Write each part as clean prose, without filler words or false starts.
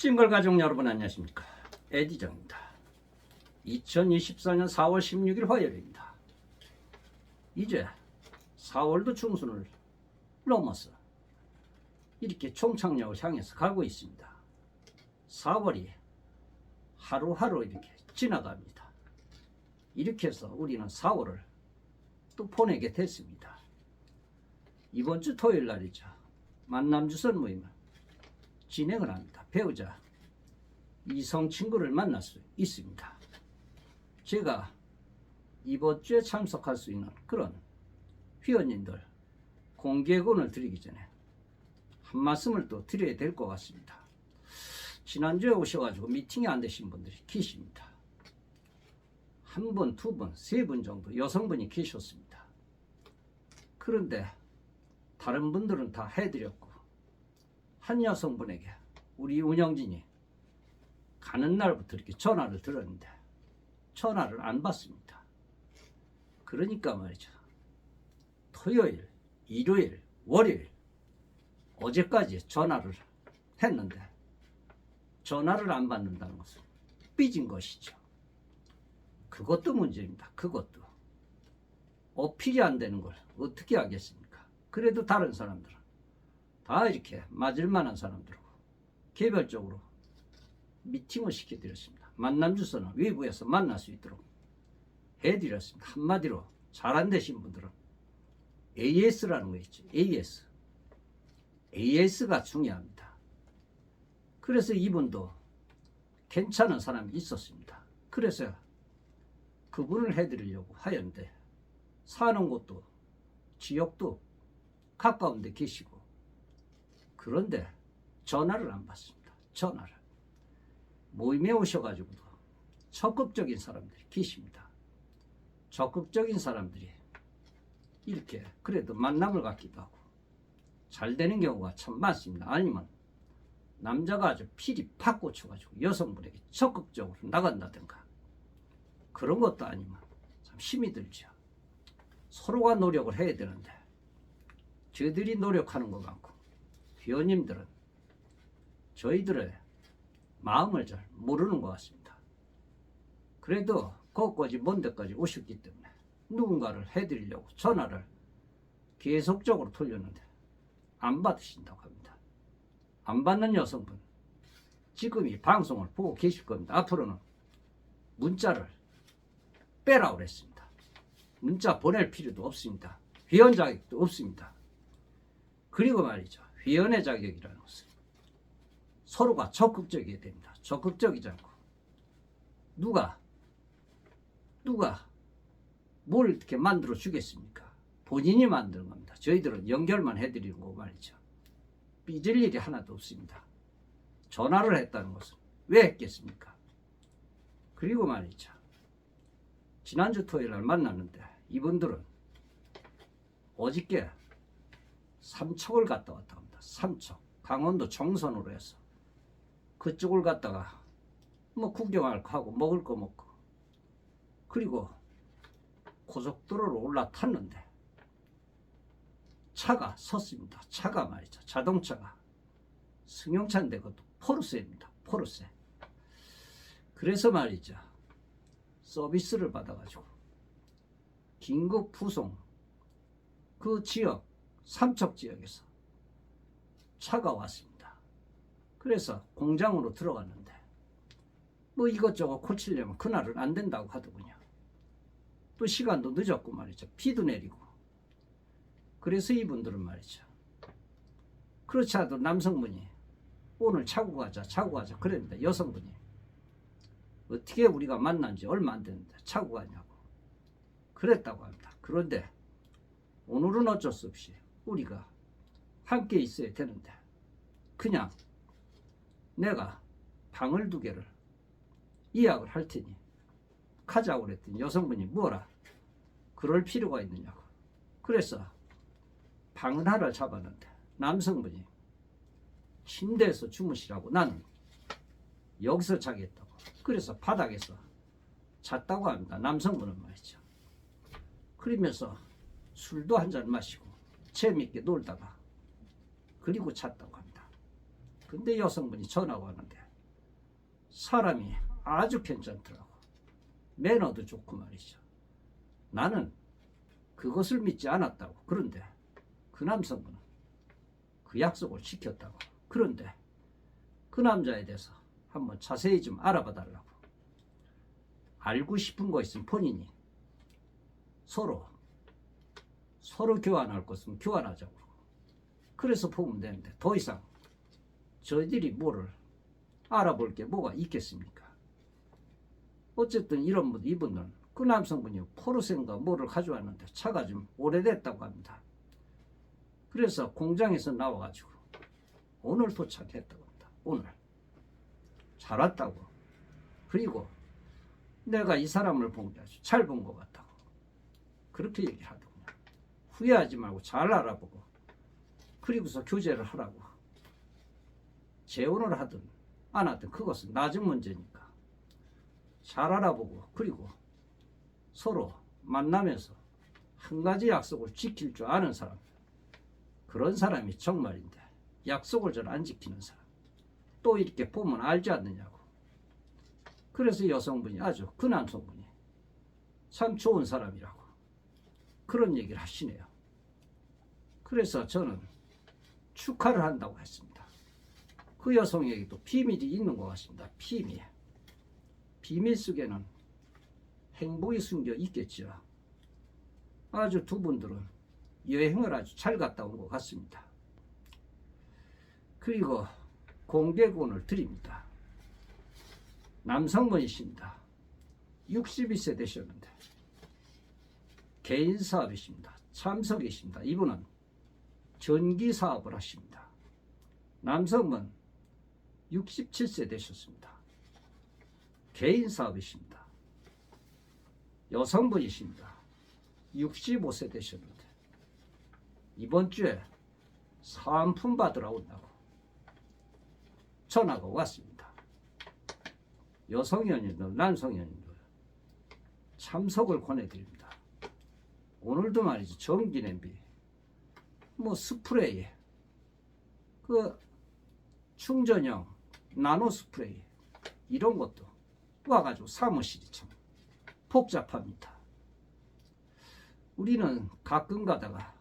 싱글 가족 여러분 안녕하십니까. 에디정입니다. 2024년 4월 16일 화요일입니다. 이제 4월도 중순을 넘어서 이렇게 총창력을 향해서 가고 있습니다. 4월이 하루하루 이렇게 지나갑니다. 이렇게 해서 우리는 4월을 또 보내게 됐습니다. 이번 주 토요일 날이죠. 만남주선 모임을 진행을 합니다. 배우자 이성 친구를 만날 수 있습니다. 제가 이번 주에 참석할 수 있는 그런 회원님들 공개권을 드리기 전에 한 말씀을 또 드려야 될 것 같습니다. 지난주에 오셔가지고 미팅이 안 되신 분들이 계십니다. 한 분, 두 분, 세 분 정도 여성분이 계셨습니다. 그런데 다른 분들은 다 해드렸고 한 여성분에게 우리 운영진이 가는 날부터 이렇게 전화를 드렸는데 전화를 안 받습니다. 그러니까 말이죠. 토요일, 일요일, 월요일 어제까지 전화를 했는데 전화를 안 받는다는 것은 삐진 것이죠. 그것도 문제입니다. 그것도 어필이 안 되는 걸 어떻게 하겠습니까? 그래도 다른 사람들은 다 이렇게 맞을 만한 사람들하고 개별적으로 미팅을 시켜드렸습니다. 만남주소는 외부에서 만날 수 있도록 해드렸습니다. 한마디로 잘 안 되신 분들은 AS라는 거 있죠. AS가 중요합니다. 그래서 이분도 괜찮은 사람이 있었습니다. 그래서 그분을 해드리려고 하였는데 사는 곳도 지역도 가까운 데 계시고 그런데 전화를 안 받습니다. 전화를. 모임에 오셔가지고도 적극적인 사람들이 계십니다. 적극적인 사람들이 이렇게 그래도 만남을 갖기도 하고 잘 되는 경우가 참 많습니다. 아니면 남자가 아주 필이 팍 꽂혀가지고 여성분에게 적극적으로 나간다든가 그런 것도 아니면 참 힘이 들죠. 서로가 노력을 해야 되는데 저희들이 노력하는 것만큼 회원님들은 저희들의 마음을 잘 모르는 것 같습니다. 그래도 거기까지 먼 데까지 오셨기 때문에 누군가를 해드리려고 전화를 계속적으로 돌렸는데 안 받으신다고 합니다. 안 받는 여성분 지금 이 방송을 보고 계실 겁니다. 앞으로는 문자를 빼라고 그랬습니다. 문자 보낼 필요도 없습니다. 회원 자격도 없습니다. 그리고 말이죠. 회원의 자격이라는 것은 서로가 적극적이어야 됩니다. 적극적이지 않고 누가 뭘 이렇게 만들어 주겠습니까? 본인이 만드는 겁니다. 저희들은 연결만 해드리는 거고 말이죠. 삐질 일이 하나도 없습니다. 전화를 했다는 것은 왜 했겠습니까? 그리고 말이죠. 지난주 토요일 날 만났는데 이분들은 어저께 삼척을 갔다 왔다 합니다. 삼척, 강원도 정선으로 해서 그쪽을 갔다가 뭐 구경할 거 하고 먹을 거 먹고 그리고 고속도로로 올라탔는데 차가 섰습니다. 차가 말이죠. 자동차가 승용차인데 그것도 포르쉐입니다. 포르쉐. 그래서 말이죠. 서비스를 받아가지고 긴급 후송 그 지역 삼척 지역에서 차가 왔습니다. 그래서 공장으로 들어갔는데 뭐 이것저것 고치려면 그날은 안 된다고 하더군요. 또 시간도 늦었고 말이죠. 비도 내리고 그래서 이분들은 말이죠. 그렇지 않아도 남성분이 오늘 차고 가자 그랬는데 여성분이 어떻게 우리가 만난 지 얼마 안 됐는데 차고 가냐고 그랬다고 합니다. 그런데 오늘은 어쩔 수 없이 우리가 함께 있어야 되는데 그냥 내가 방을 2개를 예약을 할 테니 가자고 그랬더니 여성분이 뭐라 그럴 필요가 있느냐고 그래서 방을 하나를 잡았는데 남성분이 침대에서 주무시라고 나는 여기서 자겠다고 그래서 바닥에서 잤다고 합니다. 남성분은 말이죠. 그러면서 술도 한잔 마시고 재미있게 놀다가 그리고 잤다고 합니다. 근데 여성분이 전화가 왔는데 사람이 아주 괜찮더라고. 매너도 좋고 말이죠. 나는 그것을 믿지 않았다고. 그런데 그 남성분은 그 약속을 지켰다고. 그런데 그 남자에 대해서 한번 자세히 좀 알아봐 달라고. 알고 싶은 거 있으면 본인이 서로 교환할 것은 교환하자고. 그래서 보면 되는데 더 이상 저희들이 뭐를 알아볼 게 뭐가 있겠습니까? 어쨌든 이분은 그 남성분이 포르쉐인가 뭐를 가져왔는데 차가 좀 오래됐다고 합니다. 그래서 공장에서 나와가지고 오늘 도착했다고 합니다. 오늘 잘 왔다고. 그리고 내가 이 사람을 본 게 아주 잘 본 것 같다고 그렇게 얘기를 하더군요. 후회하지 말고 잘 알아보고 그리고서 교제를 하라고. 재혼을 하든 안 하든 그것은 나중 문제니까 잘 알아보고 그리고 서로 만나면서 한 가지 약속을 지킬 줄 아는 사람, 그런 사람이 정말인데 약속을 잘 안 지키는 사람 또 이렇게 보면 알지 않느냐고. 그래서 여성분이 아주 그 남성분이 참 좋은 사람이라고 그런 얘기를 하시네요. 그래서 저는 축하를 한다고 했습니다. 그 여성에게도 비밀이 있는 것 같습니다. 비밀 속에는 행복이 숨겨 있겠죠. 아주 두 분들은 여행을 아주 잘 갔다 온 것 같습니다. 그리고 공개군을 드립니다. 남성분이십니다. 62세 되셨는데 개인 사업이십니다. 참석이십니다. 이분은 전기 사업을 하십니다. 남성분 67세 되셨습니다. 개인 사업이십니다. 여성분이십니다. 65세 되셨는데 이번 주에 사은품 받으러 온다고 전화가 왔습니다. 여성 연인들, 남성 연인들 참석을 권해드립니다. 오늘도 말이죠. 전기 냄비, 스프레이, 그 충전형 나노 스프레이 이런 것도 와가지고 사무실이 참 복잡합니다. 우리는 가끔 가다가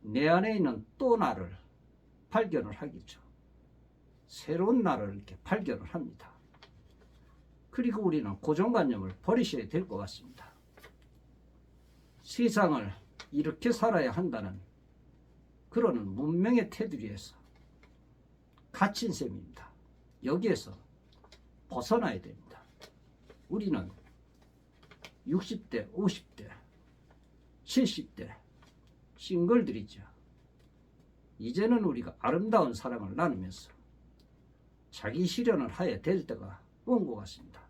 내 안에 있는 또 나를 발견을 하겠죠. 새로운 나를 이렇게 발견을 합니다. 그리고 우리는 고정관념을 버리셔야 될 것 같습니다. 세상을 이렇게 살아야 한다는 그런 문명의 테두리에서 갇힌 셈입니다. 여기에서 벗어나야 됩니다. 우리는 60대, 50대, 70대 싱글들이죠. 이제는 우리가 아름다운 사랑을 나누면서 자기 실현을 해야 될 때가 온 것 같습니다.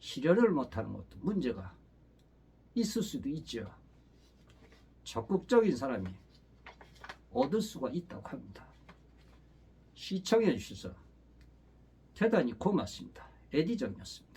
실현을 못하는 것도 문제가 있을 수도 있죠. 적극적인 사람이 얻을 수가 있다고 합니다. 시청해 주셔서 대단히 고맙습니다. 에디정이었습니다.